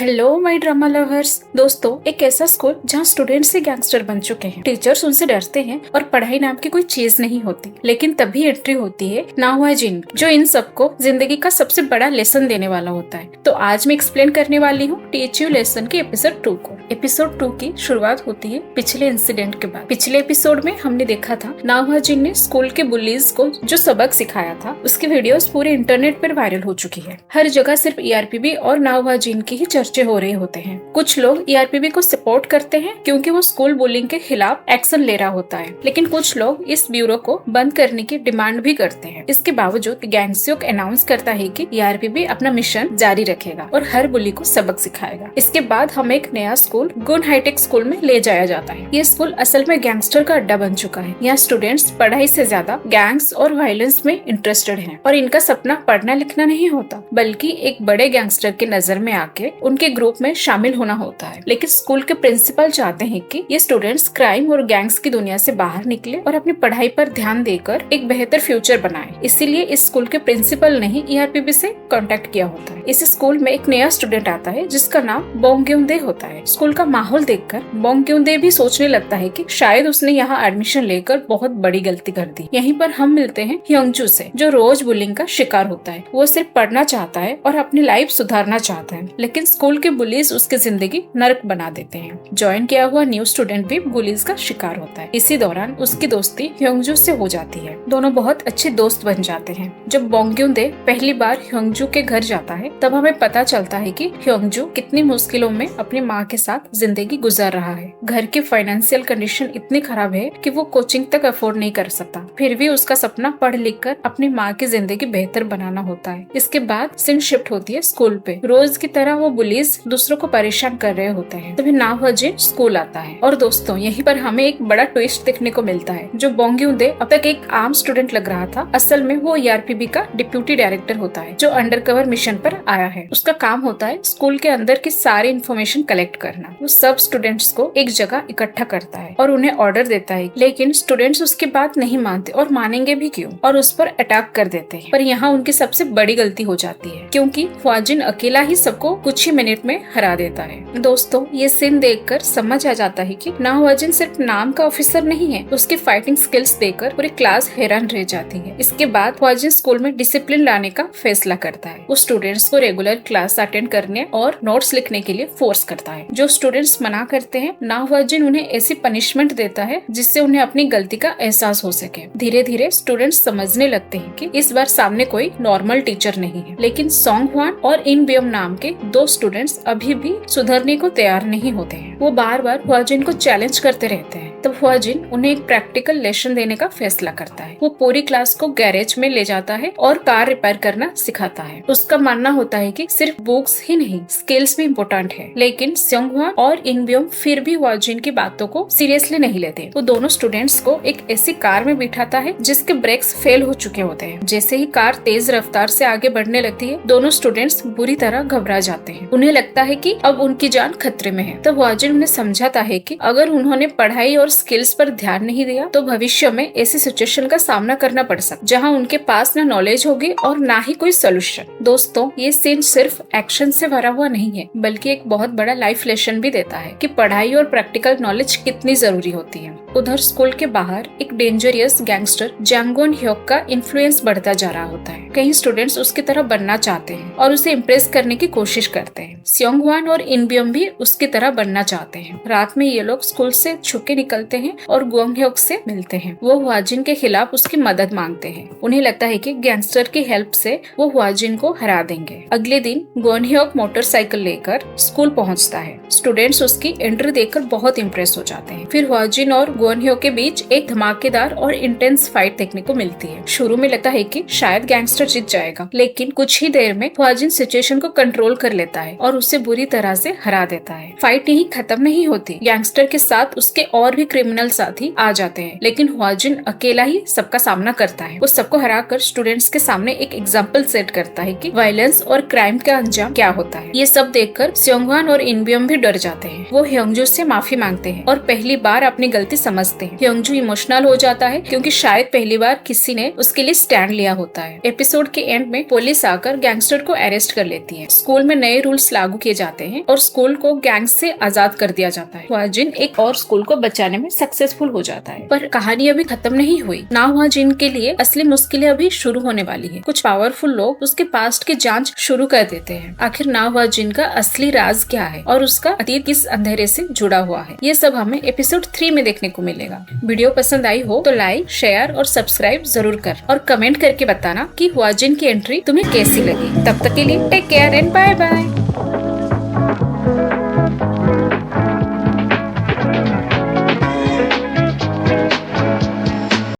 Hello my drama lovers. दोस्तों, एक ऐसा स्कूल जहाँ स्टूडेंट्स ही गैंगस्टर बन चुके हैं, टीचर्स उनसे डरते हैं और पढ़ाई नाम की कोई चीज नहीं होती। लेकिन तभी एंट्री होती है नाहुआ जिन, जो इन सबको जिंदगी का सबसे बड़ा लेसन देने वाला होता है। तो आज मैं एक्सप्लेन करने वाली हूँ टीच यू लेसन के एपिसोड 2 को। एपिसोड 2 की शुरुआत होती है पिछले इंसिडेंट के बाद। पिछले एपिसोड में हमने देखा था नाहुआ जिन ने स्कूल के बुलीज को जो सबक सिखाया था उसकी वीडियोस पूरे इंटरनेट पर वायरल हो चुकी है। हर जगह सिर्फ ईआरपीबी और नाहुआ जिन की ही चर्चे हो रहे होते हैं। कुछ लोग ईआरपीबी को सपोर्ट करते हैं क्योंकि वो स्कूल बुलिंग के खिलाफ एक्शन ले रहा होता है, लेकिन कुछ लोग इस ब्यूरो को बंद करने की डिमांड भी करते हैं। इसके बावजूद गैंगस्योक अनाउंस करता है कि ईआरपीबी अपना मिशन जारी रखेगा और हर बुली को सबक सिखाएगा। इसके बाद हमें एक नया स्कूल गुन हाईटेक स्कूल में ले जाया जाता है। ये स्कूल असल में गैंगस्टर का अड्डा बन चुका है। यहाँ स्टूडेंट्स पढ़ाई से ज्यादा गैंग्स और वायलेंस में इंटरेस्टेड हैं और इनका सपना पढ़ना लिखना नहीं होता, बल्कि एक बड़े गैंगस्टर के नजर में आके उनके ग्रुप में शामिल होना होता है। लेकिन स्कूल के प्रिंसिपल चाहते हैं कि ये स्टूडेंट्स क्राइम और गैंग्स की दुनिया से बाहर निकले और अपनी पढ़ाई पर ध्यान देकर एक बेहतर फ्यूचर बनाए। इसीलिए इस स्कूल के प्रिंसिपल ने ही ईआरपीबी से कांटेक्ट किया होता है। इस स्कूल में एक नया स्टूडेंट आता है जिसका नाम बोंग्योंदे होता है। स्कूल का माहौल देखकर बोंग्योंदे भी सोचने लगता है कि शायद उसने यहाँ एडमिशन लेकर बहुत बड़ी गलती कर दी। यहीं पर हम मिलते हैं ह्योंगजू से, जो रोज बुलिंग का शिकार होता है। वो सिर्फ पढ़ना चाहता है और अपनी लाइफ सुधारना चाहता है, लेकिन स्कूल के बुलीज उसकी जिंदगी नरक बना देते हैं। ज्वाइन किया हुआ न्यू स्टूडेंट भी बुलीज का शिकार होता है। इसी दौरान उसकी दोस्ती ह्योंगजू से हो जाती है। दोनों बहुत अच्छे दोस्त बन जाते हैं। जब बोंग्योंदे पहली बार ह्योंगजू के घर जाता है तब हमें पता चलता है कि ह्योंगजू कितनी मुश्किलों में अपनी माँ के साथ जिंदगी गुजार रहा है। घर की फाइनेंशियल कंडीशन इतनी खराब है कि वो कोचिंग तक अफोर्ड नहीं कर सकता, फिर भी उसका सपना पढ़ लिख कर अपनी माँ की जिंदगी बेहतर बनाना होता है। इसके बाद सीन शिफ्ट होती है स्कूल पे। रोज की तरह वो बुलीज दूसरों को परेशान कर रहे होते हैं। तभी नाहुआ जिन स्कूल आता है और दोस्तों यहीं पर हमें एक बड़ा ट्विस्ट देखने को मिलता है। जो बोंग्योंदे अब तक एक आम स्टूडेंट लग रहा था, असल में वो ईआरपीबी का डिप्यूटी डायरेक्टर होता है, जो अंडरकवर मिशन पर आया है। उसका काम होता है स्कूल के अंदर की सारी इन्फॉर्मेशन कलेक्ट करना। वो सब स्टूडेंट्स को एक जगह इकट्ठा करता है और उन्हें ऑर्डर देता है, लेकिन स्टूडेंट्स उसकी बात नहीं मानते और मानेंगे भी क्यों, और उस पर अटैक कर देते हैं। पर यहाँ उनकी सबसे बड़ी गलती हो जाती है क्योंकि ह्वाजिन अकेला ही सबको कुछ ही मिनट में हरा देता है। दोस्तों, ये सीन देखकर समझ आ जाता है कि नाहुआ जिन सिर्फ नाम का ऑफिसर नहीं है, उसकी फाइटिंग स्किल्स देखकर पूरी क्लास हैरान रह जाती है। इसके बाद ह्वाजिन स्कूल में डिसिप्लिन लाने का फैसला करता है। वो स्टूडेंट्स को रेगुलर क्लास अटेंड करने और नोट्स लिखने के लिए फोर्स करता है। जो स्टूडेंट्स मना करते हैं, नाहुआ जिन उन्हें ऐसी पनिशमेंट देता है जिससे उन्हें अपनी गलती का एहसास हो सके। धीरे धीरे स्टूडेंट्स समझने लगते हैं कि इस बार सामने कोई नॉर्मल टीचर नहीं है। लेकिन सोंग ह्वान और इन बियोम नाम के दो स्टूडेंट्स अभी भी सुधरने को तैयार नहीं होते हैं। वो बार बार ह्वाजिन को चैलेंज करते रहते हैं। तब ह्वाजिन उन्हें एक प्रैक्टिकल लेसन देने का फैसला करता है। वो पूरी क्लास को गैरेज में ले जाता है और कार रिपेयर करना सिखाता है। उसका मानना होता है कि सिर्फ बुक्स ही नहीं, स्किल्स भी इम्पोर्टेंट है। लेकिन सोंग ह्वान और इन बियोम फिर भी ह्वाजिन की बातों को सीरियसली नहीं लेते। वो दोनों स्टूडेंट्स को एक ऐसी कार में बिठाता है जिसके ब्रेक्स फेल हो चुके होते हैं। जैसे ही कार तेज रफ्तार से आगे बढ़ने लगती है, दोनों स्टूडेंट्स बुरी तरह घबरा जाते हैं। उन्हें लगता है कि अब उनकी जान खतरे में है। तब ह्वाजिन उन्हें समझाता है कि अगर उन्होंने पढ़ाई और स्किल्स पर ध्यान नहीं दिया तो भविष्य में ऐसी सिचुएशन का सामना करना पड़ सकता, जहां उनके पास न नॉलेज होगी और ना ही कोई सोल्यूशन। दोस्तों, ये सीन सिर्फ एक्शन से भरा हुआ नहीं है, बल्कि एक बहुत बड़ा लाइफ लेसन भी देता है कि पढ़ाई और प्रैक्टिकल नॉलेज कितनी जरूरी होती है। उधर स्कूल के बाहर एक डेंजरियस गैंगस्टर जैंगोन ह्योक का इन्फ्लुएंस बढ़ता जा रहा होता है। कई स्टूडेंट्स उसकी तरह बनना चाहते हैं और उसे इम्प्रेस करने की कोशिश करते हैं। सोंग ह्वान और इन बियोम भी उसकी तरह बनना चाहते हैं। रात में ये लोग स्कूल से छुपके निकलते हैं और गोंग ह्योक से मिलते हैं। वो ह्वाजिन के खिलाफ उसकी मदद मांगते हैं। उन्हें लगता है कि गैंगस्टर की हेल्प से वो ह्वाजिन को हरा देंगे। अगले दिन गोंग ह्योक मोटरसाइकिल लेकर स्कूल पहुंचता है। स्टूडेंट्स उसकी एंट्री देखकर बहुत इम्प्रेस हो जाते हैं। फिर ह्वाजिन और गोंग ह्योक के बीच एक धमाकेदार और इंटेंस फाइट देखने को मिलती है। शुरू में लगता है कि शायद गैंगस्टर जीत जाएगा, लेकिन कुछ ही देर में ह्वाजिन सिचुएशन को कंट्रोल कर लेता है और उसे बुरी तरह से हरा देता है। फाइट यहीं खत्म नहीं होती। गैंगस्टर के साथ उसके और भी क्रिमिनल साथी आ जाते हैं, लेकिन ह्वाजिन अकेला ही सबका सामना करता है। वो सबको हराकर स्टूडेंट्स के सामने एक एग्जाम्पल सेट करता है कि वायलेंस और क्राइम का अंजाम क्या होता है। ये सब देखकर सोंग ह्वान और इन बियोम भी डर जाते हैं। वो ह्योंगजू से माफी मांगते हैं और पहली बार अपनी गलती समझते हैं। ह्योंगजू इमोशनल हो जाता है क्योंकि शायद पहली बार किसी ने उसके लिए स्टैंड लिया होता है। एपिसोड के एंड में पुलिस आकर गैंगस्टर को अरेस्ट कर लेती है। स्कूल में नए रूल्स लागू किए जाते हैं और स्कूल को गैंग से आजाद कर दिया जाता है। हुआ जिन एक और स्कूल को बचाने में सक्सेसफुल हो जाता है, पर कहानी अभी खत्म नहीं हुई। ना हुआ जिन के लिए असली मुश्किलें अभी शुरू होने वाली है। कुछ पावरफुल लोग उसके पास्ट की जांच शुरू कर देते हैं। आखिर ना हुआ जिन का असली राज क्या है और उसका अतीत किस अंधेरे से जुड़ा हुआ है, ये सब हमें एपिसोड 3 में देखने को मिलेगा। वीडियो पसंद आई हो तो लाइक, शेयर और सब्सक्राइब जरूर कर और कमेंट करके बताना कि हुआ जिन की एंट्री तुम्हें कैसी लगी। तब तक के लिए take care and bye bye.